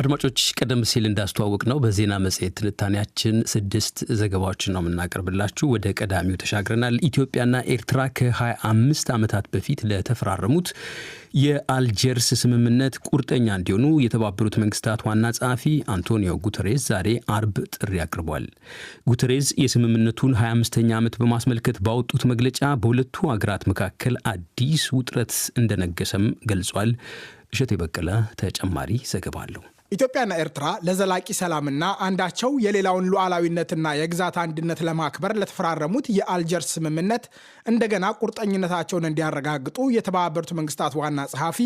አድማጮች ቀደም ሲል እንዳስተዋወቅ ነው በዜና መጽሔት ትንታኔያችን 6 ዘገባዎችን ነው የምናቀርብላችሁ። ወደ ቀዳሚው ተሻግረናል። ኢትዮጵያና ኤርትራ ከ25 ዓመታት በፊት ለተፈራረሙት የአልጀርስ ስምምነት ቁርጠኛ እንዲሆኑ የተባበሩት መንግስታት ዋና ጸሐፊ አንቶኒዮ ጉተሬዝ ዛሬ አርብ ጥሪ አቅርቧል። ጉተሬዝ የስምምነቱን 25ኛ ዓመት በማስመልከት ባወጡት መግለጫ በሁለቱ አገራት መካከል አዲስ ውጥረት እንደነገሰም ገልጿል። እሸቴ በቀለ ተጨማሪ ዘገባ አለው። ኢትዮጵያና ኤርትራ ለዘላቂ ሰላምና አንዳቸው የሌላውን ሉዓላዊነትና የግዛት አንድነት ለማክበር ለተፈራረሙት የአልጀርስ ስምምነት እንደገና ቁርጠኝነታቸውን እንዲያረጋግጡ የተባበሩት መንግስታት ዋና ጸሐፊ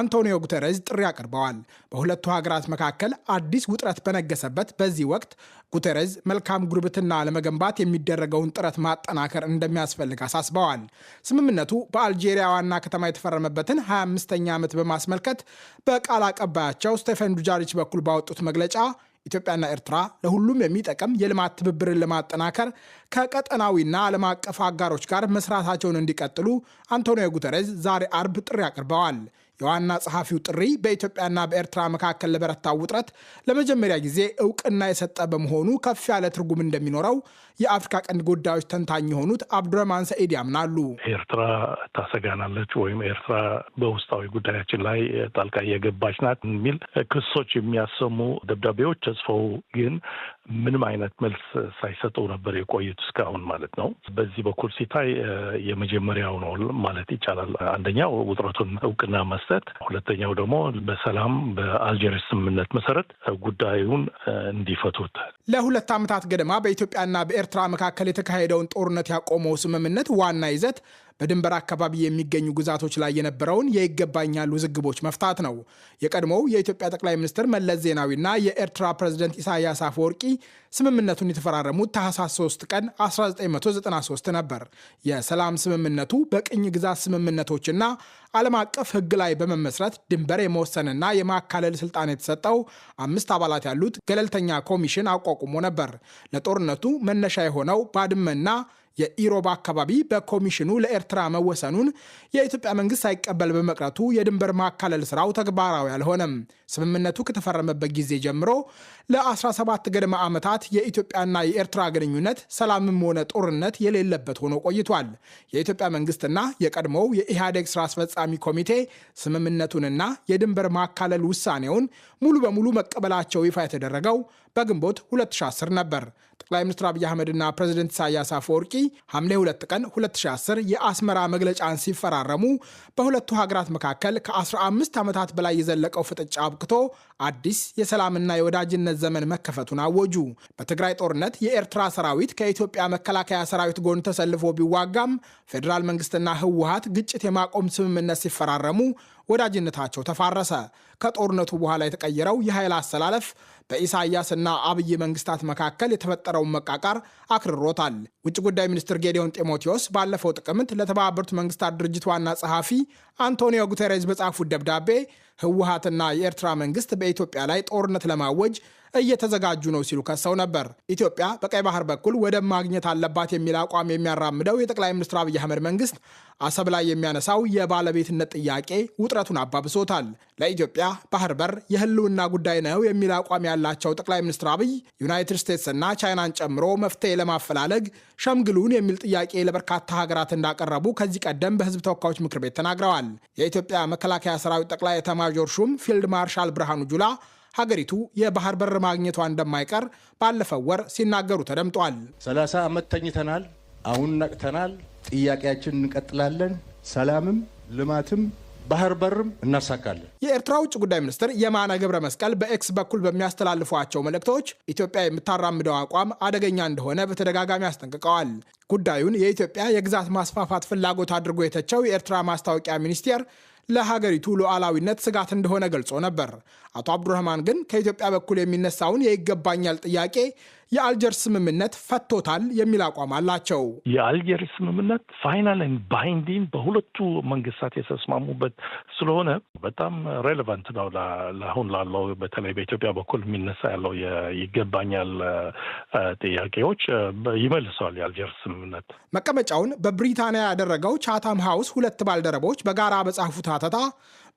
አንቶኒዮ ጉተሬዝ ጥሪ አቅርበዋል። በሁለቱ ሀገራት መካከል አዲስ ውጥረት በነገሰበት በዚህ ወቅት ጉተሬዝ መልካም ጉርብትና ለመገንባት የሚደረገውን ጥረት ማጠናከር እንደሚያስፈልግ አሳስበዋል። ስምምነቱ በአልጄሪያ ዋና ከተማ የተፈረመበትን 25ኛ ዓመት በማስመልከት በቃል አቀባያቸው ስቴፈን ዱጃሪች በኩል ባወጡት መግለጫ ኢትዮጵያና ኤርትራ ለሁሉም የሚጠቅም የልማት ትብብርን ለማጠናከር ከቀጠናዊና ዓለም አቀፍ አጋሮች ጋር መስራታቸውን እንዲቀጥሉ አንቶኒዮ ጉተሬዝ ዛሬ አርብ ጥሪ አቅርበዋል። የዋና ጸሐፊው ጥሪ በኢትዮጵያና በኤርትራ መካከል ለበረታው ውጥረት ለመጀመሪያ ጊዜ እውቅና የሰጠ በመሆኑ ከፍ ያለ ትርጉም እንደሚኖረው የአፍሪካ ቀንድ ጉዳዮች ተንታኝ የሆኑት አብዱረህማን ሰኢድ ያምናሉ። ኤርትራ ታሰጋናለች ወይም ኤርትራ በውስጣዊ ጉዳያችን ላይ ጣልቃ እየገባች ናት የሚል ክሶች የሚያሰሙ ደብዳቤዎች ተጽፈው ግን ምንም አይነት መልስ ሳይሰጡ ነበር የቆዩት እስካሁን ማለት ነው። በዚህ በኩል ሲታይ የመጀመሪያው ነው ማለት ይቻላል። አንደኛው ውጥረቱን እውቅና መስጠት፣ ሁለተኛው ደግሞ በሰላም በአልጀርስ ስምምነት መሰረት ጉዳዩን እንዲፈቱት። ለ2 ዓመታት ገደማ በኢትዮጵያና በኤርትራ መካከል የተካሄደውን ጦርነት ያቆመው ስምምነት ዋና ይዘት በድንበር አካባቢ የሚገኙ ግዛቶች ላይ የነበረውን የይገባኛል ውዝግቦች መፍታት ነው። የቀድሞው የኢትዮጵያ ጠቅላይ ሚኒስትር መለስ ዜናዊና የኤርትራ ፕሬዝደንት ኢሳያስ አፈወርቂ ስምምነቱን የተፈራረሙት ታህሳስ 3 ቀን 1993 ነበር። የሰላም ስምምነቱ በቅኝ ግዛት ስምምነቶችና ዓለም አቀፍ ሕግ ላይ በመመስረት ድንበር የመወሰንና የማካለል ስልጣን የተሰጠው 5 አባላት ያሉት ገለልተኛ ኮሚሽን አቋቁሞ ነበር። ለጦርነቱ መነሻ የሆነው ባድመና የኢሮብ አካባቢ በኮሚሽኑ ለኤርትራ መወሰኑን የኢትዮጵያ መንግስት ሳይቀበል በመቅረቱ የድንበር ማካለል ስራው ተግባራዊ አልሆነም። ስምምነቱ ከተፈረመበት ጊዜ ጀምሮ ለ17 ገደማ ዓመታት የኢትዮጵያና የኤርትራ ግንኙነት ሰላምም ሆነ ጦርነት የሌለበት ሆኖ ቆይቷል። የኢትዮጵያ መንግስትና የቀድሞው የኢህአዴግ ስራ አስፈጻሚ ኮሚቴ ስምምነቱንና የድንበር ማካለል ውሳኔውን ሙሉ በሙሉ መቀበላቸው ይፋ የተደረገው በግንቦት 2010 ነበር። ጠቅላይ ሚኒስትር አብይ አህመድና ፕሬዝደንት ኢሳያስ አፈወርቂ ሐምሌ 2 ቀን 2010 የአስመራ መግለጫን ሲፈራረሙ በሁለቱ ሀገራት መካከል ከ15 ዓመታት በላይ የዘለቀው ፍጥጫ አብቅቶ አዲስ የሰላምና የወዳጅነት ዘመን መከፈቱን አወጁ። በትግራይ ጦርነት የኤርትራ ሰራዊት ከኢትዮጵያ መከላከያ ሰራዊት ጎን ተሰልፎ ቢዋጋም ፌዴራል መንግስትና ህወሓት ግጭት የማቆም ስምምነት ሲፈራረሙ ወዳጅነታቸው ተፋረሰ። ከጦርነቱ በኋላ የተቀየረው የኃይል አሰላለፍ በኢሳያስና አብይ መንግስታት መካከል የተፈጠረውን መቃቃር አክርሮታል። ውጭ ጉዳይ ሚኒስትር ጌዲዮን ጢሞቴዎስ ባለፈው ጥቅምት ለተባበሩት መንግስታት ድርጅት ዋና ጸሐፊ አንቶኒዮ ጉተሬዝ በጻፉት ደብዳቤ ህወሓትና የኤርትራ መንግስት በኢትዮጵያ ላይ ጦርነት ለማወጅ እየተዘጋጁ ነው ሲሉ ከሰው ነበር። ኢትዮጵያ በቀይ ባህር በኩል ወደብ ማግኘት አለባት የሚል አቋም የሚያራምደው የጠቅላይ ሚኒስትር አብይ አህመድ መንግስት አሰብ ላይ የሚያነሳው የባለቤትነት ጥያቄ ውጥረቱን አባብሶታል። ለኢትዮጵያ ባህር በር የህልውና ጉዳይ ነው የሚል አቋም ያላቸው ጠቅላይ ሚኒስትር አብይ ዩናይትድ ስቴትስና ቻይናን ጨምሮ መፍትሄ ለማፈላለግ ሸምግሉን የሚል ጥያቄ ለበርካታ ሀገራት እንዳቀረቡ ከዚህ ቀደም በህዝብ ተወካዮች ምክር ቤት ተናግረዋል። የኢትዮጵያ መከላከያ ሰራዊት ጠቅላይ ኤታማዦር ሹም ፊልድ ማርሻል ብርሃኑ ጁላ ሀገሪቱ የባህር በር ማግኘቷ እንደማይቀር ባለፈው ወር ሲናገሩ ተደምጧል። 30 ዓመት ተኝተናል፣ አሁን ነቅተናል፣ ጥያቄያችን እንቀጥላለን፣ ሰላምም ልማትም ባህር በርም እናሳካለን። የኤርትራ ውጭ ጉዳይ ሚኒስትር የማነ ገብረ መስቀል በኤክስ በኩል በሚያስተላልፏቸው መልእክቶች ኢትዮጵያ የምታራምደው አቋም አደገኛ እንደሆነ በተደጋጋሚ አስጠንቅቀዋል። ጉዳዩን የኢትዮጵያ የግዛት ማስፋፋት ፍላጎት አድርጎ የተቸው የኤርትራ ማስታወቂያ ሚኒስቴር ለሀገሪቱ ሉዓላዊነት ስጋት እንደሆነ ገልጾ ነበር። አቶ አብዱረህማን ግን ከኢትዮጵያ በኩል የሚነሳውን የይገባኛል ጥያቄ የአልጀርስ ስምምነት ፈቶታል የሚል አቋም አላቸው። የአልጀርስ ስምምነት ፋይናል ኤንድ ባይንዲንግ በሁለቱ መንግስታት የተስማሙበት ስለሆነ በጣም ሬሌቫንት ነው ለአሁን ላለው በተለይ በኢትዮጵያ በኩል የሚነሳ ያለው ይገባኛል ጥያቄዎች ይመልሰዋል የአልጀርስ ስምምነት። መቀመጫውን በብሪታንያ ያደረገው ቻታም ሃውስ 2 ባልደረቦች በጋራ በጻፉት ሀተታ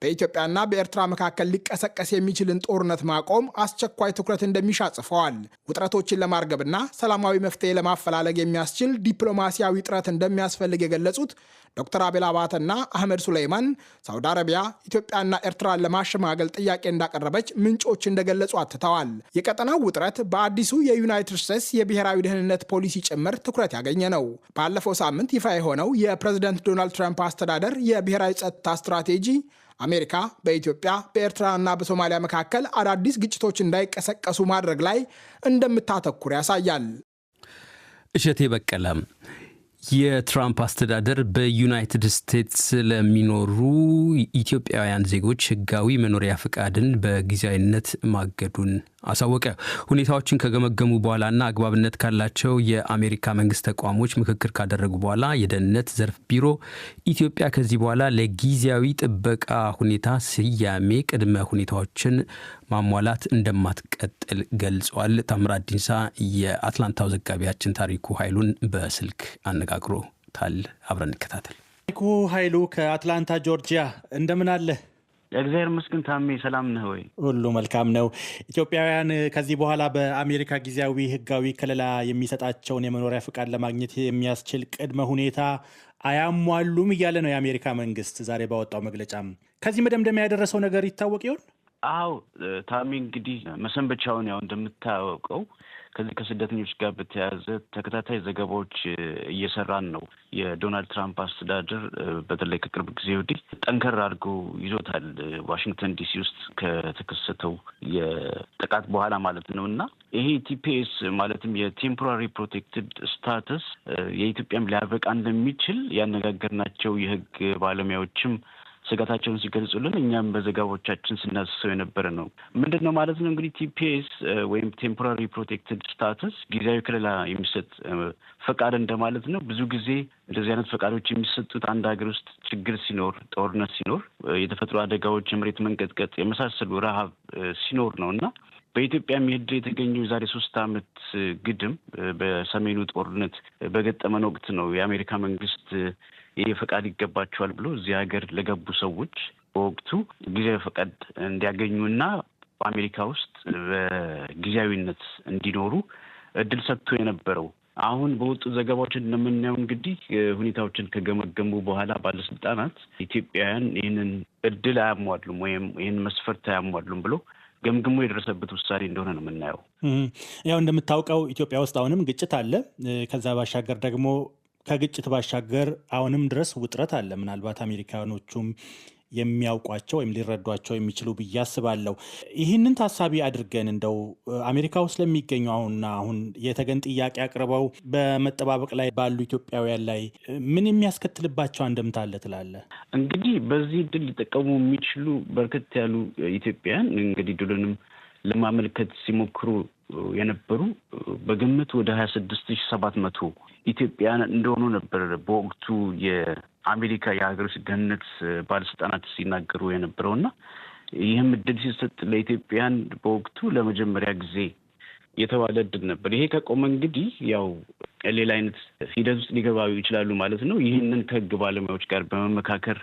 በኢትዮጵያና በኤርትራ መካከል ሊቀሰቀስ የሚችልን ጦርነት ማቆም አስቸኳይ ትኩረት እንደሚሻ ጽፈዋል። ውጥረቶችን ለማርገብና ሰላማዊ መፍትሄ ለማፈላለግ የሚያስችል ዲፕሎማሲያዊ ጥረት እንደሚያስፈልግ የገለጹት ዶክተር አቤል አባተና አህመድ ሱሌይማን ሳውዲ አረቢያ ኢትዮጵያና ኤርትራን ለማሸማገል ጥያቄ እንዳቀረበች ምንጮች እንደገለጹ አትተዋል። የቀጠናው ውጥረት በአዲሱ የዩናይትድ ስቴትስ የብሔራዊ ደህንነት ፖሊሲ ጭምር ትኩረት ያገኘ ነው። ባለፈው ሳምንት ይፋ የሆነው የፕሬዝደንት ዶናልድ ትራምፕ አስተዳደር የብሔራዊ ጸጥታ ስትራቴጂ አሜሪካ በኢትዮጵያ በኤርትራና በሶማሊያ መካከል አዳዲስ ግጭቶች እንዳይቀሰቀሱ ማድረግ ላይ እንደምታተኩር ያሳያል። እሸቴ በቀለም የትራምፕ አስተዳደር በዩናይትድ ስቴትስ ለሚኖሩ ኢትዮጵያውያን ዜጎች ሕጋዊ መኖሪያ ፍቃድን በጊዜያዊነት ማገዱን አሳወቀ። ሁኔታዎችን ከገመገሙ በኋላና አግባብነት ካላቸው የአሜሪካ መንግስት ተቋሞች ምክክር ካደረጉ በኋላ የደህንነት ዘርፍ ቢሮ ኢትዮጵያ ከዚህ በኋላ ለጊዜያዊ ጥበቃ ሁኔታ ስያሜ ቅድመ ሁኔታዎችን ማሟላት እንደማትቀጥል ገልጿል። ታምራት ዲንሳ የአትላንታው ዘጋቢያችን ታሪኩ ኃይሉን በስልክ አነጋግሮታል። አብረን እንከታተል። ታሪኩ ኃይሉ ከአትላንታ ጆርጂያ፣ እንደምን አለ? እግዚአብሔር ይመስገን ታሜ፣ ሰላም ነህ ወይ? ሁሉ መልካም ነው። ኢትዮጵያውያን ከዚህ በኋላ በአሜሪካ ጊዜያዊ ህጋዊ ከለላ የሚሰጣቸውን የመኖሪያ ፍቃድ ለማግኘት የሚያስችል ቅድመ ሁኔታ አያሟሉም እያለ ነው የአሜሪካ መንግስት ዛሬ ባወጣው መግለጫም። ከዚህ መደምደሚያ ያደረሰው ነገር ይታወቅ ይሆን? አዎ ታሜ፣ እንግዲህ መሰንበቻውን ያው እንደምታወቀው ከዚህ ከስደተኞች ጋር በተያያዘ ተከታታይ ዘገባዎች እየሰራን ነው። የዶናልድ ትራምፕ አስተዳደር በተለይ ከቅርብ ጊዜ ወዲህ ጠንከር አድርጎ ይዞታል። ዋሽንግተን ዲሲ ውስጥ ከተከሰተው የጥቃት በኋላ ማለት ነው። እና ይሄ ቲፒኤስ ማለትም የቴምፖራሪ ፕሮቴክትድ ስታተስ የኢትዮጵያም ሊያበቃ እንደሚችል ያነጋገርናቸው የህግ ባለሙያዎችም ስጋታቸውን ሲገልጹልን እኛም በዘገባዎቻችን ስናስሰው የነበረ ነው። ምንድን ነው ማለት ነው እንግዲህ ቲፒኤስ ወይም ቴምፖራሪ ፕሮቴክትድ ስታተስ ጊዜያዊ ከለላ የሚሰጥ ፈቃድ እንደማለት ነው። ብዙ ጊዜ እንደዚህ አይነት ፈቃዶች የሚሰጡት አንድ ሀገር ውስጥ ችግር ሲኖር፣ ጦርነት ሲኖር፣ የተፈጥሮ አደጋዎች፣ የመሬት መንቀጥቀጥ የመሳሰሉ ረሃብ ሲኖር ነው እና በኢትዮጵያ ዕድል የተገኘው የዛሬ 3 ዓመት ግድም በሰሜኑ ጦርነት በገጠመን ወቅት ነው የአሜሪካ መንግስት ይህ ፈቃድ ይገባቸዋል ብሎ እዚህ ሀገር ለገቡ ሰዎች በወቅቱ ጊዜያዊ ፈቃድ እንዲያገኙና በአሜሪካ ውስጥ በጊዜያዊነት እንዲኖሩ እድል ሰጥቶ የነበረው። አሁን በወጡ ዘገባዎች እንደምናየው እንግዲህ ሁኔታዎችን ከገመገሙ በኋላ ባለስልጣናት ኢትዮጵያውያን ይህንን እድል አያሟሉም ወይም ይህን መስፈርት አያሟሉም ብሎ ገምግሞ የደረሰበት ውሳኔ እንደሆነ ነው የምናየው። ያው እንደምታውቀው ኢትዮጵያ ውስጥ አሁንም ግጭት አለ። ከዛ ባሻገር ደግሞ ከግጭት ባሻገር አሁንም ድረስ ውጥረት አለ። ምናልባት አሜሪካኖቹም የሚያውቋቸው ወይም ሊረዷቸው የሚችሉ ብዬ አስባለሁ። ይህንን ታሳቢ አድርገን እንደው አሜሪካ ውስጥ ለሚገኙ አሁን የተገን ጥያቄ አቅርበው በመጠባበቅ ላይ ባሉ ኢትዮጵያውያን ላይ ምን የሚያስከትልባቸው አንድምታ አለ ትላለህ? እንግዲህ በዚህ ድል ሊጠቀሙ የሚችሉ በርከት ያሉ ኢትዮጵያውያን እንግዲህ ድሉንም ለማመልከት ሲሞክሩ የነበሩ በግምት ወደ 26,700 ኢትዮጵያውያን እንደሆኑ ነበር በወቅቱ የአሜሪካ የሀገር ውስጥ ደህንነት ባለስልጣናት ሲናገሩ የነበረውና ይህም እድል ሲሰጥ ለኢትዮጵያውያን በወቅቱ ለመጀመሪያ ጊዜ የተባለ እድል ነበር። ይሄ ከቆመ እንግዲህ ያው ሌላ አይነት ሂደት ውስጥ ሊገባዩ ይችላሉ ማለት ነው። ይህንን ከህግ ባለሙያዎች ጋር በመመካከር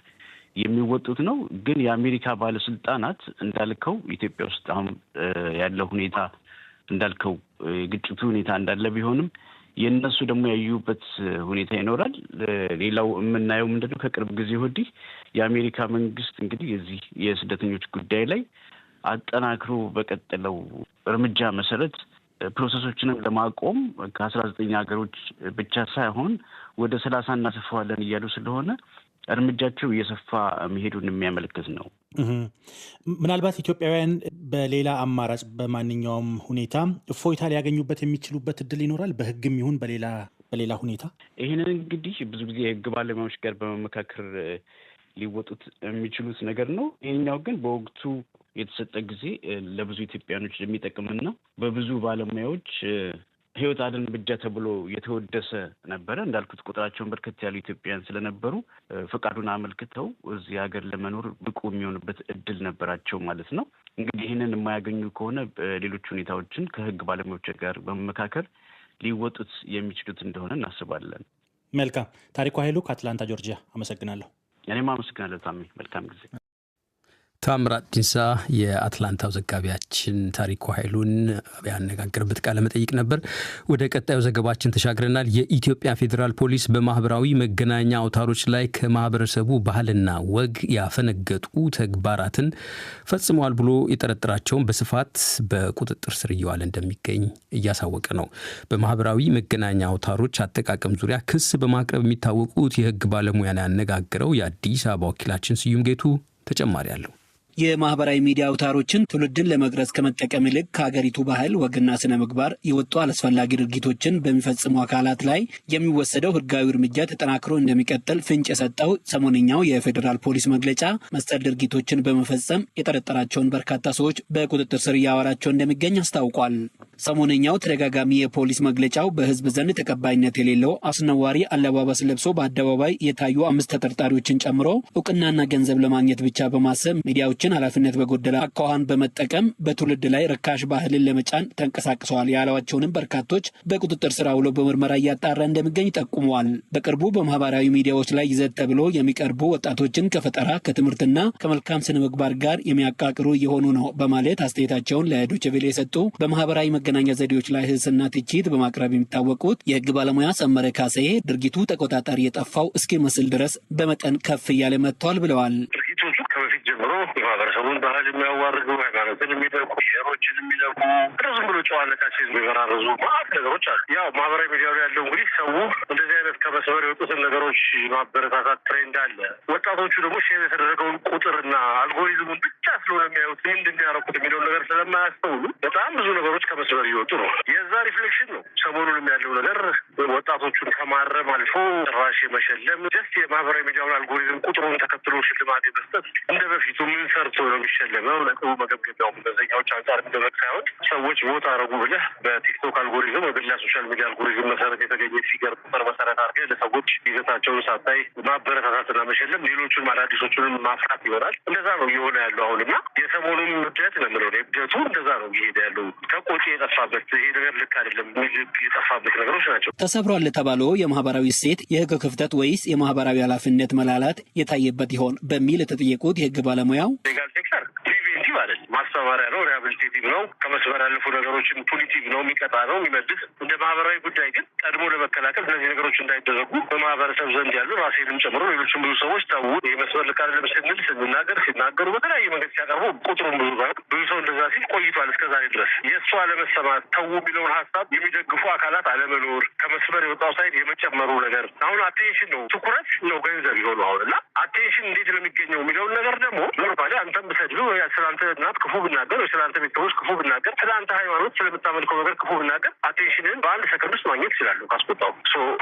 የሚወጡት ነው። ግን የአሜሪካ ባለስልጣናት እንዳልከው ኢትዮጵያ ውስጥ አሁን ያለው ሁኔታ እንዳልከው የግጭቱ ሁኔታ እንዳለ ቢሆንም የእነሱ ደግሞ ያዩበት ሁኔታ ይኖራል። ሌላው የምናየው ምንድነው ከቅርብ ጊዜ ወዲህ የአሜሪካ መንግስት እንግዲህ የዚህ የስደተኞች ጉዳይ ላይ አጠናክሮ በቀጠለው እርምጃ መሰረት ፕሮሰሶችንም ለማቆም ከ19 ሀገሮች ብቻ ሳይሆን ወደ 30 እናሰፋዋለን እያሉ ስለሆነ እርምጃቸው እየሰፋ መሄዱን የሚያመለክት ነው። ምናልባት ኢትዮጵያውያን በሌላ አማራጭ በማንኛውም ሁኔታ እፎይታ ሊያገኙበት የሚችሉበት እድል ይኖራል፣ በህግም ይሁን በሌላ ሁኔታ። ይህንን እንግዲህ ብዙ ጊዜ የህግ ባለሙያዎች ጋር በመመካከር ሊወጡት የሚችሉት ነገር ነው። ይህኛው ግን በወቅቱ የተሰጠ ጊዜ ለብዙ ኢትዮጵያኖች የሚጠቅምና በብዙ ባለሙያዎች ህይወት አድን እርምጃ ተብሎ የተወደሰ ነበረ። እንዳልኩት ቁጥራቸውን በርከት ያሉ ኢትዮጵያውያን ስለነበሩ ፈቃዱን አመልክተው እዚህ ሀገር ለመኖር ብቁ የሚሆኑበት እድል ነበራቸው ማለት ነው። እንግዲህ ይህንን የማያገኙ ከሆነ ሌሎች ሁኔታዎችን ከህግ ባለሙያዎች ጋር በመመካከር ሊወጡት የሚችሉት እንደሆነ እናስባለን። መልካም። ታሪኩ ኃይሉ ከአትላንታ ጆርጂያ፣ አመሰግናለሁ። እኔም አመሰግናለሁ ታሜ። መልካም ጊዜ። ታምራት ዲንሳ የአትላንታው ዘጋቢያችን ታሪኩ ኃይሉን ያነጋገርበት ቃለ መጠይቅ ነበር። ወደ ቀጣዩ ዘገባችን ተሻግረናል። የኢትዮጵያ ፌዴራል ፖሊስ በማህበራዊ መገናኛ አውታሮች ላይ ከማህበረሰቡ ባህልና ወግ ያፈነገጡ ተግባራትን ፈጽመዋል ብሎ የጠረጠራቸውን በስፋት በቁጥጥር ስር እየዋለ እንደሚገኝ እያሳወቀ ነው። በማህበራዊ መገናኛ አውታሮች አጠቃቀም ዙሪያ ክስ በማቅረብ የሚታወቁት የህግ ባለሙያን ያነጋገረው የአዲስ አበባ ወኪላችን ስዩም ጌቱ ተጨማሪ አለው። የማህበራዊ ሚዲያ አውታሮችን ትውልድን ለመቅረጽ ከመጠቀም ይልቅ ከሀገሪቱ ባህል ወግና ስነ ምግባር የወጡ አላስፈላጊ ድርጊቶችን በሚፈጽሙ አካላት ላይ የሚወሰደው ህጋዊ እርምጃ ተጠናክሮ እንደሚቀጥል ፍንጭ የሰጠው ሰሞነኛው የፌዴራል ፖሊስ መግለጫ መሰል ድርጊቶችን በመፈጸም የጠረጠራቸውን በርካታ ሰዎች በቁጥጥር ስር እያዋላቸው እንደሚገኝ አስታውቋል። ሰሞነኛው ተደጋጋሚ የፖሊስ መግለጫው በህዝብ ዘንድ ተቀባይነት የሌለው አስነዋሪ አለባበስ ለብሶ በአደባባይ የታዩ 5 ተጠርጣሪዎችን ጨምሮ እውቅናና ገንዘብ ለማግኘት ብቻ በማሰብ ሚዲያዎችን ኃላፊነት በጎደለ አኳኋን በመጠቀም በትውልድ ላይ ርካሽ ባህልን ለመጫን ተንቀሳቅሰዋል ያሏቸውንም በርካቶች በቁጥጥር ስር አውሎ በምርመራ እያጣራ እንደሚገኝ ጠቁመዋል። በቅርቡ በማህበራዊ ሚዲያዎች ላይ ይዘት ተብሎ የሚቀርቡ ወጣቶችን ከፈጠራ ከትምህርትና ከመልካም ስነ ምግባር ጋር የሚያቃቅሩ እየሆኑ ነው በማለት አስተያየታቸውን ለዶይቼ ቬለ የሰጡ በማህበራዊ መገናኛ ዘዴዎች ላይ ህስና ትችት በማቅረብ የሚታወቁት የህግ ባለሙያ ሰመረ ካሴ ድርጊቱ ተቆጣጣሪ የጠፋው እስኪመስል ድረስ በመጠን ከፍ እያለ መጥቷል ብለዋል። ድርጊቶቹ ከበፊት ጀምሮ የማህበረሰቡን ባህል የሚያዋርዱ፣ ሃይማኖትን የሚደቁ፣ ብሔሮችን የሚደቁ ዝም ብሎ ጨዋነታችን የሚበራረዙ ማለት ነገሮች አሉ። ያው ማህበራዊ ሚዲያ ላይ ያለው እንግዲህ ሰው እንደዚህ አይነት ከመስመር የወጡትን ነገሮች ማበረታታት ትሬንድ አለ። ወጣቶቹ ደግሞ ሼር የተደረገውን ቁጥርና አልጎሪዝሙን ብቻ ስለሆነ የሚያዩት ምንድን ያደረኩት የሚለውን ነገር ስለማያስተውሉ በጣም ብዙ ነገሮች ከመስመር እየወጡ ነው። የዛ ሪፍሌክሽን ነው ሰሞኑንም ያለው ነገር። ወጣቶቹን ከማረም አልፎ ጭራሽ የመሸለም ጀስት የማህበራዊ ሚዲያውን አልጎሪዝም ቁጥሩን ተከትሎ ሽልማት የመስጠት እንደ በፊቱ ምን ሰርቶ ነው የሚሸለመው ነጥቡ መገብገቢያው በዘኛዎች አንጻር እንደበቅ ሳይሆን ሰዎች ቦታ አረጉ ብለህ በቲክቶክ አልጎሪዝም ወይ በሌላ ሶሻል ሚዲያ አልጎሪዝም መሰረት የተገኘ ፊገር ቁጥር መሰረት አድርገህ ለሰዎች ይዘታቸውን ሳታይ ማበረታታትና መሸለም ሌሎቹን አዳዲሶቹንም ማፍራት ይሆናል። እንደዛ ነው እየሆነ ያለው አሁን እና የሰሞኑን እብደት ነው የምለው እብደቱ እንደዛ ነው እየሄደ ያለው። ከቆጭ የጠፋበት ይሄ ነገር ልክ አይደለም የጠፋበት ነገሮች ናቸው። ተሰብሯል ለተባለው የማህበራዊ እሴት የህግ ክፍተት ወይስ የማህበራዊ ኃላፊነት መላላት የታየበት ይሆን በሚል የተጠየቁት የህግ ባለሙያው ሌጋል ሴክተር ፕሪቬንቲቭ አይደል፣ ማስተማሪያ ነው፣ ሪሃቢሊቴቲቭ ነው፣ ከመስመር ያለፉ ነገሮችን ፑኒቲቭ ነው፣ የሚቀጣ ነው፣ የሚመልስ። እንደ ማህበራዊ ጉዳይ ግን ቀድሞ ለመከላከል እነዚህ ነገሮች እንዳይደረጉ በማህበረሰብ ዘንድ ያሉ ራሴንም ጨምሮ ሌሎችም ብዙ ሰዎች ተው ይህ መስመር ልክ አይደለም ስንል ሲናገሩ በተለያየ መንገድ ሲያቀርቡ ቁጥሩን ብዙ ሰው እንደዛ ሲል ቆይቷል። እስከዛሬ ድረስ የእሱ አለመሰማት ተው የሚለውን ሀሳብ የሚደግፉ አካላት አለመኖር፣ ከመስመር የወጣው ሳይድ የመጨመሩ ነገር አሁን አቴንሽን ነው ትኩረት ነው ገንዘብ የሆኑ አሁን እና አቴንሽን እንዴት ነው የሚገኘው የሚለውን ነገር ደግሞ ኖርማሊ አንተም ብሰድብ ወይ ስለአንተ እናት ክፉ ብናገር ወይ ስለአንተ ቤተሰቦች ክፉ ብናገር ስለአንተ ሃይማኖት ስለምታመልከው ነገር ክፉ ብናገር አቴንሽንን በአንድ ሰከንድ ውስጥ ማግኘት ይችላሉ ካስቆጣው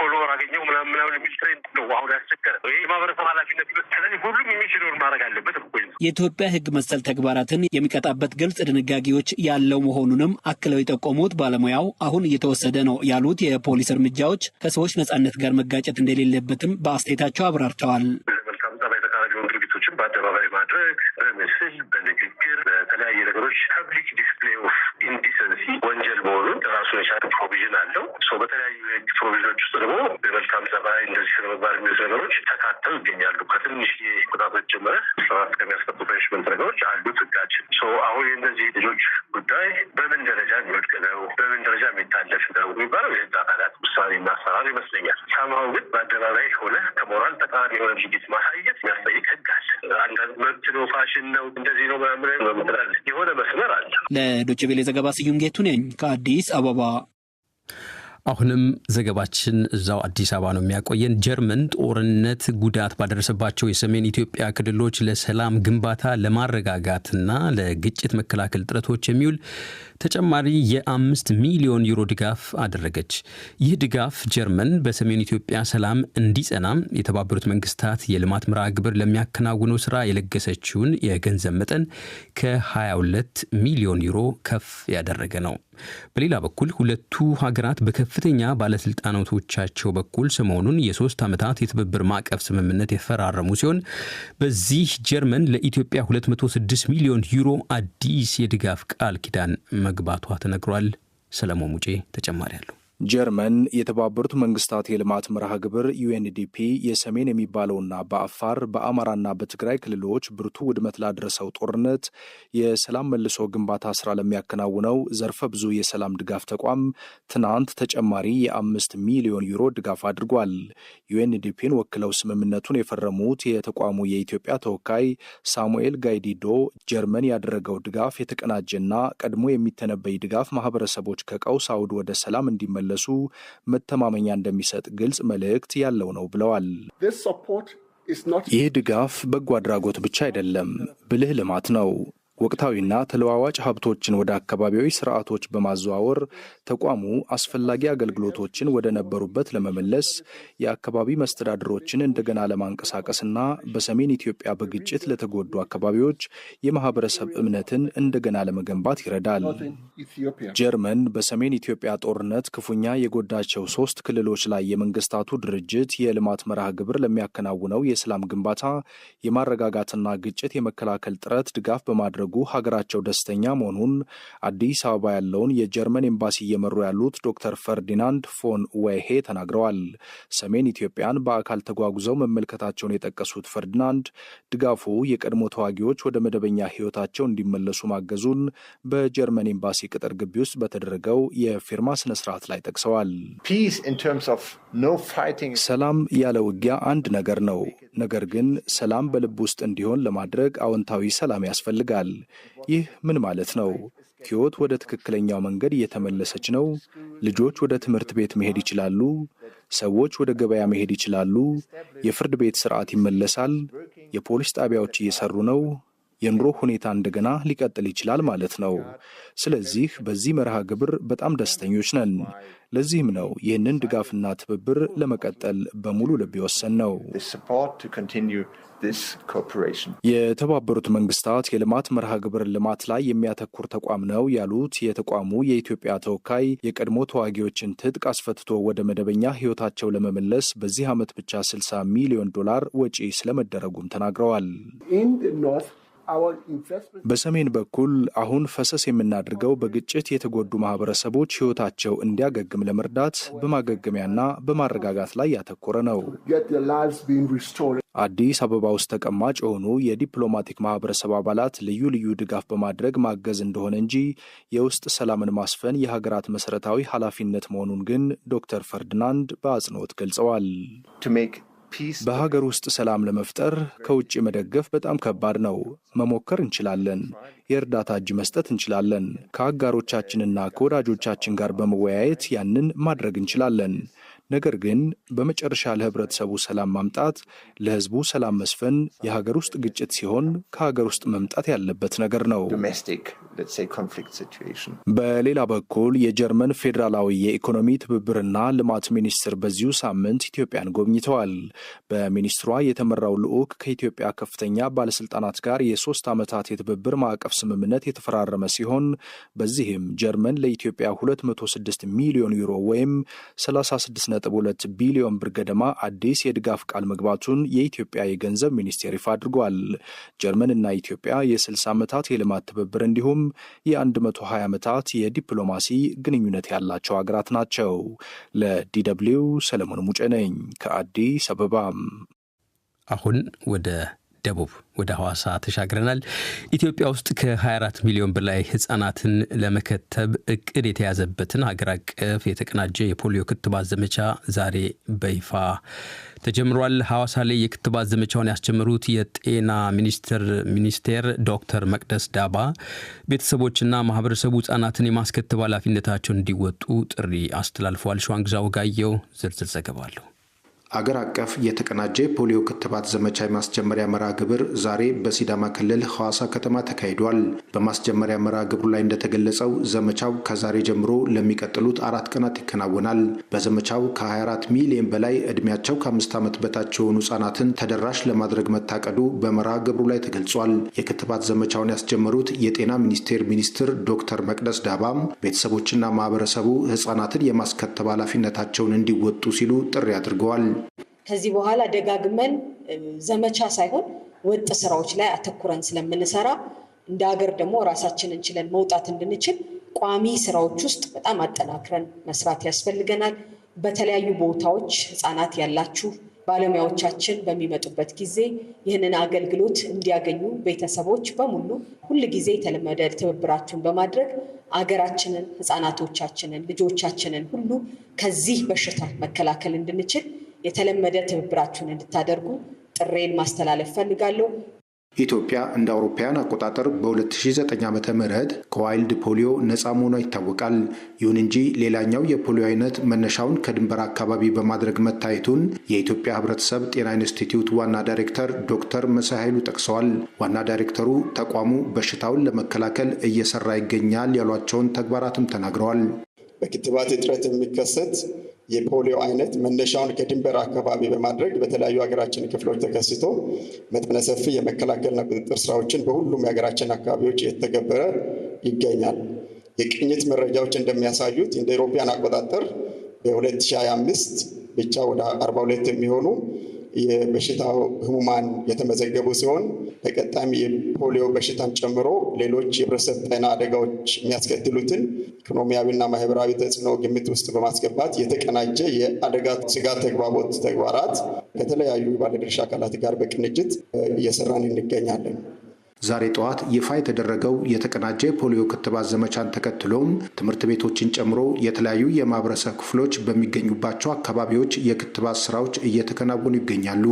ፎሎወር አገኘው ምናምን የሚል ትሬንድ ነው አሁን ያስቸገረ። ይህ የማህበረሰብ ኃላፊነት ስለዚህ ሁሉም የሚችለውን ማድረግ አለበት። የኢትዮጵያ ህግ መሰል ተግባራትን የሚቀጣበት ግልጽ ድንጋጌዎች ያለው መሆኑንም አክለው የጠቆሙት ባለሙያው አሁን እየተወሰደ ነው ያሉት የፖሊስ እርምጃዎች ከሰዎች ነጻነት ጋር መጋጨት እንደሌለበትም በአስተያየታቸው አብራርተዋል። መልካም ጸባይ የተካሄደውን ድርጊቶችን በአደባባይ ማድረግ በምስል በንግግር በተለያየ ነገሮች ፐብሊክ ዲስፕሌይ ኦፍ ኢንዲሰንሲ ወንጀል መሆኑን ራሱን የቻለ ፕሮቪዥን አለው። በተለያዩ የህግ ፕሮቪዥኖች ውስጥ ደግሞ በመልካም ጸባይ እንደዚህ ስነ ምግባር የሚሉ ነገሮች ተካተው ይገኛሉ። ከትንሽ ቅጣቶች ጀምረ ስርዓት ከሚያስቀጡ ፐኒሽመንት ነገሮች አሉት ህጋችን። አሁን የእነዚህ ልጆች ጉዳይ በምን ደረጃ የሚወድቅ ነው፣ በምን ደረጃ የሚታለፍ ነው የሚባለው የህግ አካላት ውሳኔና አሰራር ይመስለኛል። ሰማው ግን በአደባባይ ሆነ ከሞራል ተቃራኒ የሆነ ድርጊት ማሳየት የሚያስጠይቅ ህግ አለ። አንዳንድ መብት ነው፣ ፋሽን ነው፣ እንደዚህ ነው ምናምን የሆነ መስመር አለ። ለዶይቼ ቬለ ዘገባ ስዩም ጌቱ ነኝ ከአዲስ አበባ። አሁንም ዘገባችን እዛው አዲስ አበባ ነው የሚያቆየን። ጀርመን ጦርነት ጉዳት ባደረሰባቸው የሰሜን ኢትዮጵያ ክልሎች ለሰላም ግንባታ ለማረጋጋትና ለግጭት መከላከል ጥረቶች የሚውል ተጨማሪ የ5 ሚሊዮን ዩሮ ድጋፍ አደረገች። ይህ ድጋፍ ጀርመን በሰሜን ኢትዮጵያ ሰላም እንዲጸና የተባበሩት መንግስታት የልማት መርሃ ግብር ለሚያከናውነው ስራ የለገሰችውን የገንዘብ መጠን ከ22 ሚሊዮን ዩሮ ከፍ ያደረገ ነው። በሌላ በኩል ሁለቱ ሀገራት በከፍተኛ ባለስልጣናቶቻቸው በኩል ሰሞኑን የ3 ዓመታት የትብብር ማዕቀፍ ስምምነት የፈራረሙ ሲሆን በዚህ ጀርመን ለኢትዮጵያ 206 ሚሊዮን ዩሮ አዲስ የድጋፍ ቃል ኪዳን መግባቷ ተነግሯል። ሰለሞን ሙጬ ተጨማሪ አለው። ጀርመን የተባበሩት መንግስታት የልማት መርሃ ግብር ዩኤንዲፒ የሰሜን የሚባለውና በአፋር በአማራና በትግራይ ክልሎች ብርቱ ውድመት ላደረሰው ጦርነት የሰላም መልሶ ግንባታ ስራ ለሚያከናውነው ዘርፈ ብዙ የሰላም ድጋፍ ተቋም ትናንት ተጨማሪ የ5 ሚሊዮን ዩሮ ድጋፍ አድርጓል። ዩኤንዲፒን ወክለው ስምምነቱን የፈረሙት የተቋሙ የኢትዮጵያ ተወካይ ሳሙኤል ጋይዲዶ ጀርመን ያደረገው ድጋፍ የተቀናጀና ቀድሞ የሚተነበይ ድጋፍ ማህበረሰቦች ከቀውስ አውድ ወደ ሰላም እንዲመለሱ መተማመኛ እንደሚሰጥ ግልጽ መልእክት ያለው ነው ብለዋል። ይህ ድጋፍ በጎ አድራጎት ብቻ አይደለም፣ ብልህ ልማት ነው። ወቅታዊና ተለዋዋጭ ሀብቶችን ወደ አካባቢያዊ ስርዓቶች በማዘዋወር ተቋሙ አስፈላጊ አገልግሎቶችን ወደ ነበሩበት ለመመለስ የአካባቢ መስተዳድሮችን እንደገና ለማንቀሳቀስና በሰሜን ኢትዮጵያ በግጭት ለተጎዱ አካባቢዎች የማህበረሰብ እምነትን እንደገና ለመገንባት ይረዳል። ጀርመን በሰሜን ኢትዮጵያ ጦርነት ክፉኛ የጎዳቸው 3 ክልሎች ላይ የመንግስታቱ ድርጅት የልማት መርሃ ግብር ለሚያከናውነው የሰላም ግንባታ የማረጋጋትና ግጭት የመከላከል ጥረት ድጋፍ በማድረግ ሀገራቸው ደስተኛ መሆኑን አዲስ አበባ ያለውን የጀርመን ኤምባሲ እየመሩ ያሉት ዶክተር ፈርዲናንድ ፎን ዌሄ ተናግረዋል። ሰሜን ኢትዮጵያን በአካል ተጓጉዘው መመልከታቸውን የጠቀሱት ፈርዲናንድ ድጋፉ የቀድሞ ተዋጊዎች ወደ መደበኛ ህይወታቸው እንዲመለሱ ማገዙን በጀርመን ኤምባሲ ቅጥር ግቢ ውስጥ በተደረገው የፊርማ ስነስርዓት ላይ ጠቅሰዋል። ሰላም ያለ ውጊያ አንድ ነገር ነው። ነገር ግን ሰላም በልብ ውስጥ እንዲሆን ለማድረግ አዎንታዊ ሰላም ያስፈልጋል። ይህ ምን ማለት ነው? ህይወት ወደ ትክክለኛው መንገድ እየተመለሰች ነው። ልጆች ወደ ትምህርት ቤት መሄድ ይችላሉ። ሰዎች ወደ ገበያ መሄድ ይችላሉ። የፍርድ ቤት ስርዓት ይመለሳል። የፖሊስ ጣቢያዎች እየሰሩ ነው። የኑሮ ሁኔታ እንደገና ሊቀጥል ይችላል ማለት ነው። ስለዚህ በዚህ መርሃ ግብር በጣም ደስተኞች ነን። ለዚህም ነው ይህንን ድጋፍና ትብብር ለመቀጠል በሙሉ ልብ የወሰን ነው። የተባበሩት መንግስታት የልማት መርሃ ግብር ልማት ላይ የሚያተኩር ተቋም ነው ያሉት የተቋሙ የኢትዮጵያ ተወካይ የቀድሞ ተዋጊዎችን ትጥቅ አስፈትቶ ወደ መደበኛ ህይወታቸው ለመመለስ በዚህ ዓመት ብቻ $60 ሚሊዮን ወጪ ስለመደረጉም ተናግረዋል። በሰሜን በኩል አሁን ፈሰስ የምናደርገው በግጭት የተጎዱ ማህበረሰቦች ህይወታቸው እንዲያገግም ለመርዳት በማገገሚያና በማረጋጋት ላይ ያተኮረ ነው። አዲስ አበባ ውስጥ ተቀማጭ የሆኑ የዲፕሎማቲክ ማህበረሰብ አባላት ልዩ ልዩ ድጋፍ በማድረግ ማገዝ እንደሆነ እንጂ የውስጥ ሰላምን ማስፈን የሀገራት መሰረታዊ ኃላፊነት መሆኑን ግን ዶክተር ፈርዲናንድ በአጽንኦት ገልጸዋል። በሀገር ውስጥ ሰላም ለመፍጠር ከውጭ መደገፍ በጣም ከባድ ነው። መሞከር እንችላለን። የእርዳታ እጅ መስጠት እንችላለን። ከአጋሮቻችንና ከወዳጆቻችን ጋር በመወያየት ያንን ማድረግ እንችላለን። ነገር ግን በመጨረሻ ለህብረተሰቡ ሰላም ማምጣት፣ ለህዝቡ ሰላም መስፈን የሀገር ውስጥ ግጭት ሲሆን ከሀገር ውስጥ መምጣት ያለበት ነገር ነው። በሌላ በኩል የጀርመን ፌዴራላዊ የኢኮኖሚ ትብብርና ልማት ሚኒስትር በዚሁ ሳምንት ኢትዮጵያን ጎብኝተዋል። በሚኒስትሯ የተመራው ልዑክ ከኢትዮጵያ ከፍተኛ ባለስልጣናት ጋር የ3 ዓመታት የትብብር ማዕቀፍ ስምምነት የተፈራረመ ሲሆን በዚህም ጀርመን ለኢትዮጵያ 206 ሚሊዮን ዩሮ ወይም 36.2 ቢሊዮን ብር ገደማ አዲስ የድጋፍ ቃል መግባቱን የኢትዮጵያ የገንዘብ ሚኒስቴር ይፋ አድርጓል። ጀርመንና ኢትዮጵያ የ60 ዓመታት የልማት ትብብር እንዲሁም የ120 ዓመታት የዲፕሎማሲ ግንኙነት ያላቸው ሀገራት ናቸው። ለDW ሰለሞን ሙጬ ነኝ ከአዲስ አበባ። አሁን ወደ ደቡብ ወደ ሐዋሳ ተሻግረናል። ኢትዮጵያ ውስጥ ከ24 ሚሊዮን በላይ ህጻናትን ለመከተብ እቅድ የተያዘበትን ሀገር አቀፍ የተቀናጀ የፖሊዮ ክትባት ዘመቻ ዛሬ በይፋ ተጀምሯል። ሐዋሳ ላይ የክትባት ዘመቻውን ያስጀመሩት የጤና ሚኒስቴር ዶክተር መቅደስ ዳባ ቤተሰቦችና ማህበረሰቡ ህጻናትን የማስከተብ ኃላፊነታቸውን እንዲወጡ ጥሪ አስተላልፈዋል። ሸዋንግዛው ጋየው ዝርዝር ዘገባ አለው። አገር አቀፍ የተቀናጀ ፖሊዮ ክትባት ዘመቻ የማስጀመሪያ መርሃ ግብር ዛሬ በሲዳማ ክልል ሐዋሳ ከተማ ተካሂዷል። በማስጀመሪያ መርሃ ግብሩ ላይ እንደተገለጸው ዘመቻው ከዛሬ ጀምሮ ለሚቀጥሉት 4 ቀናት ይከናወናል። በዘመቻው ከ24 ሚሊዮን በላይ ዕድሜያቸው ከ5 ዓመት በታች የሆኑ ህጻናትን ተደራሽ ለማድረግ መታቀዱ በመርሃ ግብሩ ላይ ተገልጿል። የክትባት ዘመቻውን ያስጀመሩት የጤና ሚኒስቴር ሚኒስትር ዶክተር መቅደስ ዳባም ቤተሰቦችና ማህበረሰቡ ህጻናትን የማስከተብ ኃላፊነታቸውን እንዲወጡ ሲሉ ጥሪ አድርገዋል። ከዚህ በኋላ ደጋግመን ዘመቻ ሳይሆን ወጥ ስራዎች ላይ አተኩረን ስለምንሰራ እንደ ሀገር ደግሞ ራሳችንን ችለን መውጣት እንድንችል ቋሚ ስራዎች ውስጥ በጣም አጠናክረን መስራት ያስፈልገናል። በተለያዩ ቦታዎች ህፃናት ያላችሁ ባለሙያዎቻችን በሚመጡበት ጊዜ ይህንን አገልግሎት እንዲያገኙ ቤተሰቦች በሙሉ ሁል ጊዜ የተለመደ ትብብራችሁን በማድረግ አገራችንን፣ ህፃናቶቻችንን፣ ልጆቻችንን ሁሉ ከዚህ በሽታ መከላከል እንድንችል የተለመደ ትብብራችሁን እንድታደርጉ ጥሬን ማስተላለፍ ፈልጋለሁ። ኢትዮጵያ እንደ አውሮፓውያን አቆጣጠር በ2009 ዓመተ ምህረት ከዋይልድ ፖሊዮ ነፃ መሆኗ ይታወቃል። ይሁን እንጂ ሌላኛው የፖሊዮ አይነት መነሻውን ከድንበር አካባቢ በማድረግ መታየቱን የኢትዮጵያ ሕብረተሰብ ጤና ኢንስቲትዩት ዋና ዳይሬክተር ዶክተር መሳይ ኃይሉ ጠቅሰዋል። ዋና ዳይሬክተሩ ተቋሙ በሽታውን ለመከላከል እየሰራ ይገኛል ያሏቸውን ተግባራትም ተናግረዋል። በክትባት እጥረት የሚከሰት የፖሊዮ አይነት መነሻውን ከድንበር አካባቢ በማድረግ በተለያዩ ሀገራችን ክፍሎች ተከስቶ መጠነ ሰፊ የመከላከልና ቁጥጥር ስራዎችን በሁሉም የሀገራችን አካባቢዎች እየተገበረ ይገኛል። የቅኝት መረጃዎች እንደሚያሳዩት እንደ አውሮፓውያን አቆጣጠር በ2025 ብቻ ወደ 42 የሚሆኑ የበሽታው ህሙማን የተመዘገቡ ሲሆን በቀጣይም የፖሊዮ በሽታን ጨምሮ ሌሎች የህብረተሰብ ጤና አደጋዎች የሚያስከትሉትን ኢኮኖሚያዊና ማህበራዊ ተጽዕኖ ግምት ውስጥ በማስገባት የተቀናጀ የአደጋ ስጋት ተግባቦት ተግባራት ከተለያዩ ባለድርሻ አካላት ጋር በቅንጅት እየሰራን እንገኛለን። ዛሬ ጠዋት ይፋ የተደረገው የተቀናጀ ፖሊዮ ክትባት ዘመቻን ተከትሎም ትምህርት ቤቶችን ጨምሮ የተለያዩ የማህበረሰብ ክፍሎች በሚገኙባቸው አካባቢዎች የክትባት ስራዎች እየተከናወኑ ይገኛሉ።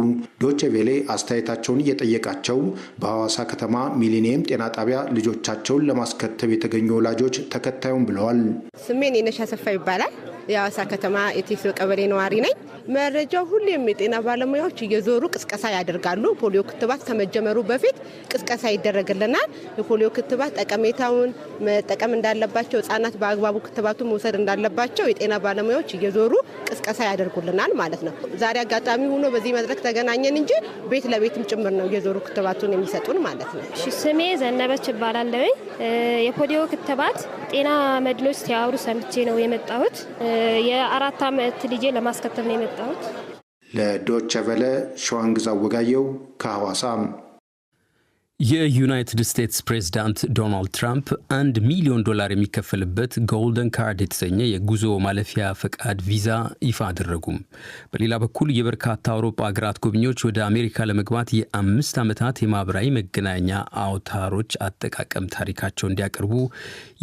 ዶቼ ቬሌ አስተያየታቸውን እየጠየቃቸው በሐዋሳ ከተማ ሚሊኒየም ጤና ጣቢያ ልጆቻቸውን ለማስከተብ የተገኙ ወላጆች ተከታዩም ብለዋል። ስሜን የነሻ ሰፋ ይባላል። የሐዋሳ ከተማ የቴሶ ቀበሌ ነዋሪ ነኝ። መረጃው ሁሌም የጤና ባለሙያዎች እየዞሩ ቅስቀሳ ያደርጋሉ። ፖሊዮ ክትባት ከመጀመሩ በፊት ቅስቀሳ ይደረግልናል። የፖሊዮ ክትባት ጠቀሜታውን መጠቀም እንዳለባቸው፣ ህጻናት በአግባቡ ክትባቱን መውሰድ እንዳለባቸው የጤና ባለሙያዎች እየዞሩ ቅስቀሳ ያደርጉልናል ማለት ነው። ዛሬ አጋጣሚ ሆኖ በዚህ መድረክ ተገናኘን እንጂ ቤት ለቤትም ጭምር ነው እየዞሩ ክትባቱን የሚሰጡን ማለት ነው። ስሜ ዘነበች ይባላል። የፖሊዮ ክትባት ጤና መድኖች ሲያወሩ ሰምቼ ነው የመጣሁት። የ4 ዓመት ልጄ ለማስከተብ ነው የመጣሁት። ለዶቼ ቬለ ሸዋንግዛ ወጋየው ከሐዋሳ። የዩናይትድ ስቴትስ ፕሬዝዳንት ዶናልድ ትራምፕ $1 ሚሊዮን የሚከፈልበት ጎልደን ካርድ የተሰኘ የጉዞ ማለፊያ ፈቃድ ቪዛ ይፋ አደረጉም። በሌላ በኩል የበርካታ አውሮፓ ሀገራት ጎብኚዎች ወደ አሜሪካ ለመግባት የ5 ዓመታት የማህበራዊ መገናኛ አውታሮች አጠቃቀም ታሪካቸው እንዲያቀርቡ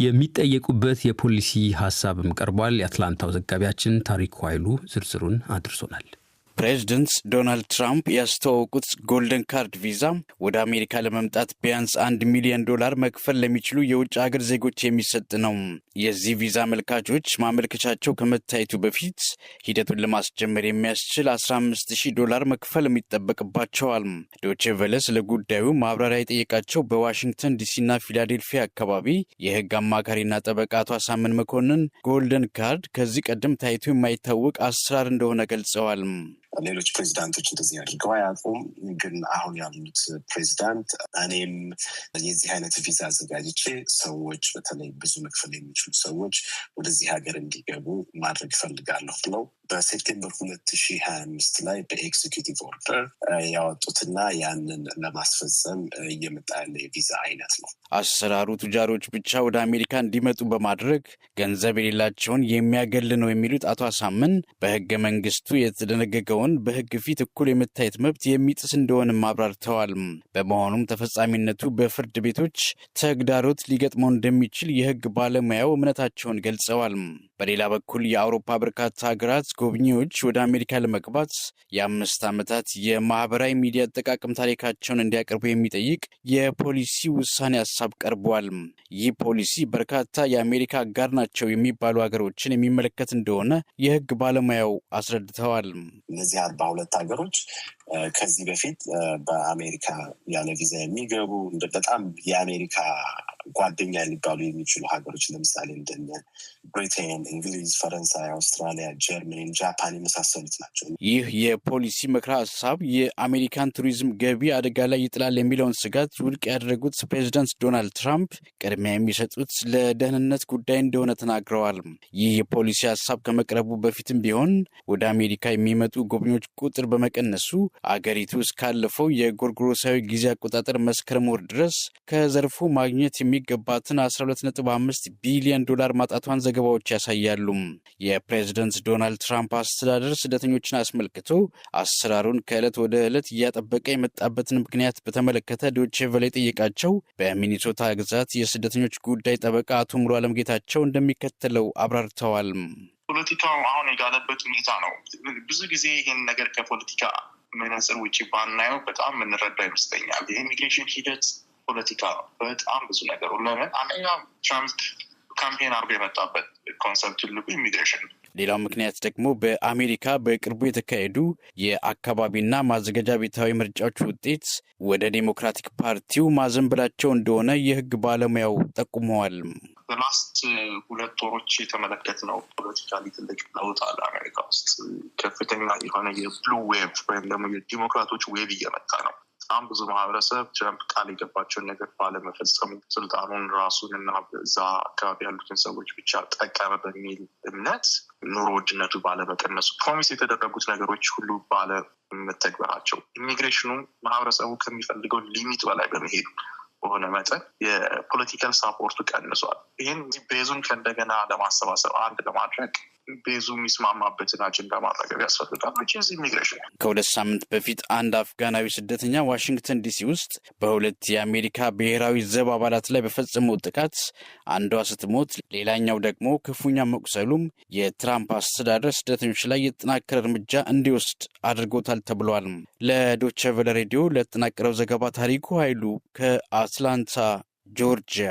የሚጠየቁበት የፖሊሲ ሀሳብም ቀርቧል። የአትላንታው ዘጋቢያችን ታሪኩ ኃይሉ ዝርዝሩን አድርሶናል። ፕሬዚደንት ዶናልድ ትራምፕ ያስተዋወቁት ጎልደን ካርድ ቪዛ ወደ አሜሪካ ለመምጣት ቢያንስ $1 ሚሊዮን መክፈል ለሚችሉ የውጭ ሀገር ዜጎች የሚሰጥ ነው። የዚህ ቪዛ አመልካቾች ማመልከቻቸው ከመታየቱ በፊት ሂደቱን ለማስጀመር የሚያስችል $15,000 መክፈል የሚጠበቅባቸዋል። ዶቼ ቬለ ስለ ጉዳዩ ማብራሪያ የጠየቃቸው በዋሽንግተን ዲሲና ፊላዴልፊያ አካባቢ የህግ አማካሪና ጠበቃ አቶ አሳምን መኮንን ጎልደን ካርድ ከዚህ ቀደም ታይቶ የማይታወቅ አሰራር እንደሆነ ገልጸዋል። ሌሎች ፕሬዚዳንቶች እንደዚህ አድርገው አያውቁም። ግን አሁን ያሉት ፕሬዚዳንት እኔም የዚህ አይነት ቪዛ አዘጋጅቼ ሰዎች በተለይ ብዙ መክፈል የሚችሉ ሰዎች ወደዚህ ሀገር እንዲገቡ ማድረግ እፈልጋለሁ ብለው በሴፕቴምበር 2025 ላይ በኤክዚኪዩቲቭ ኦርደር ያወጡትና ያንን ለማስፈጸም እየመጣ ያለ የቪዛ አይነት ነው። አሰራሩ ቱጃሮች ብቻ ወደ አሜሪካ እንዲመጡ በማድረግ ገንዘብ የሌላቸውን የሚያገል ነው የሚሉት አቶ አሳምን በህገ መንግስቱ የተደነገገውን በህግ ፊት እኩል የመታየት መብት የሚጥስ እንደሆነ አብራርተዋል። በመሆኑም ተፈጻሚነቱ በፍርድ ቤቶች ተግዳሮት ሊገጥመው እንደሚችል የህግ ባለሙያው እምነታቸውን ገልጸዋል። በሌላ በኩል የአውሮፓ በርካታ ሀገራት ጎብኚዎች ወደ አሜሪካ ለመግባት የ5 ዓመታት የማህበራዊ ሚዲያ አጠቃቀም ታሪካቸውን እንዲያቀርቡ የሚጠይቅ የፖሊሲ ውሳኔ ሀሳብ ቀርቧል። ይህ ፖሊሲ በርካታ የአሜሪካ አጋር ናቸው የሚባሉ ሀገሮችን የሚመለከት እንደሆነ የህግ ባለሙያው አስረድተዋል። እነዚህ 42 ሀገሮች ከዚህ በፊት በአሜሪካ ያለ ቪዛ የሚገቡ በጣም የአሜሪካ ጓደኛ ሊባሉ የሚችሉ ሀገሮች ለምሳሌ እንደነ ብሪቴን፣ እንግሊዝ፣ ፈረንሳይ፣ አውስትራሊያ፣ ጀርመኒ፣ ጃፓን የመሳሰሉት ናቸው። ይህ የፖሊሲ ምክረ ሀሳብ የአሜሪካን ቱሪዝም ገቢ አደጋ ላይ ይጥላል የሚለውን ስጋት ውድቅ ያደረጉት ፕሬዚዳንት ዶናልድ ትራምፕ ቅድሚያ የሚሰጡት ለደህንነት ጉዳይ እንደሆነ ተናግረዋል። ይህ የፖሊሲ ሀሳብ ከመቅረቡ በፊትም ቢሆን ወደ አሜሪካ የሚመጡ ጎብኚዎች ቁጥር በመቀነሱ አገሪቱ እስካለፈው የጎርጎሮሳዊ ጊዜ አቆጣጠር መስከረም ወር ድረስ ከዘርፉ ማግኘት የሚገባትን 12.5 ቢሊዮን ዶላር ማጣቷን ዘገባዎች ያሳያሉ። የፕሬዝደንት ዶናልድ ትራምፕ አስተዳደር ስደተኞችን አስመልክቶ አሰራሩን ከዕለት ወደ ዕለት እያጠበቀ የመጣበትን ምክንያት በተመለከተ ዶቼ ቬለ ጠየቃቸው በሚኒሶታ ግዛት የስደተኞች ጉዳይ ጠበቃ አቶ ሙሉ አለም ጌታቸው እንደሚከተለው አብራርተዋል። ፖለቲካው አሁን የጋለበት ሁኔታ ነው። ብዙ ጊዜ ይህን ነገር ከፖለቲካ መነጽር ውጭ ባናየው በጣም የምንረዳው ይመስለኛል። የኢሚግሬሽን ሂደት ፖለቲካ ነው። በጣም ብዙ ነገሩ ለምን አንደኛ ትራምፕ ካምፔን አድርጎ የመጣበት ኮንሰፕት ትልቁ ኢሚግሬሽን ነው። ሌላው ምክንያት ደግሞ በአሜሪካ በቅርቡ የተካሄዱ የአካባቢና ማዘጋጃ ቤታዊ ምርጫዎች ውጤት ወደ ዴሞክራቲክ ፓርቲው ማዘንበላቸው እንደሆነ የሕግ ባለሙያው ጠቁመዋል። በላስት 2 ወሮች የተመለከትነው ፖለቲካሊ ትልቅ ለውጥ አለ። አሜሪካ ውስጥ ከፍተኛ የሆነ የብሉ ዌቭ ወይም ደግሞ የዲሞክራቶች ዌቭ እየመጣ ነው። በጣም ብዙ ማህበረሰብ ትራምፕ ቃል የገባቸውን ነገር ባለመፈጸሙ ስልጣኑን ራሱን እና እዛ አካባቢ ያሉትን ሰዎች ብቻ ጠቀመ በሚል እምነት ኑሮ ውድነቱ ባለመቀነሱ ፕሮሚስ የተደረጉት ነገሮች ሁሉ ባለመተግበራቸው ኢሚግሬሽኑ ማህበረሰቡ ከሚፈልገው ሊሚት በላይ በመሄዱ በሆነ መጠን የፖለቲካል ሳፖርቱ ቀንሷል። ይህን ቤዙን ከእንደገና ለማሰባሰብ አንድ ለማድረግ ቤዙ የሚስማማበትን አጀንዳ ማድረግ ያስፈልጋል። ኢሚግሬሽን ከ2 ሳምንት በፊት አንድ አፍጋናዊ ስደተኛ ዋሽንግተን ዲሲ ውስጥ በ2 የአሜሪካ ብሔራዊ ዘብ አባላት ላይ በፈጸመው ጥቃት አንዷ ስትሞት ሌላኛው ደግሞ ክፉኛ መቁሰሉም የትራምፕ አስተዳደር ስደተኞች ላይ የተጠናከረ እርምጃ እንዲወስድ አድርጎታል ተብሏል። ለዶቼ ቬለ ሬዲዮ ለተጠናቀረው ዘገባ ታሪኩ ኃይሉ ከአትላንታ ጆርጂያ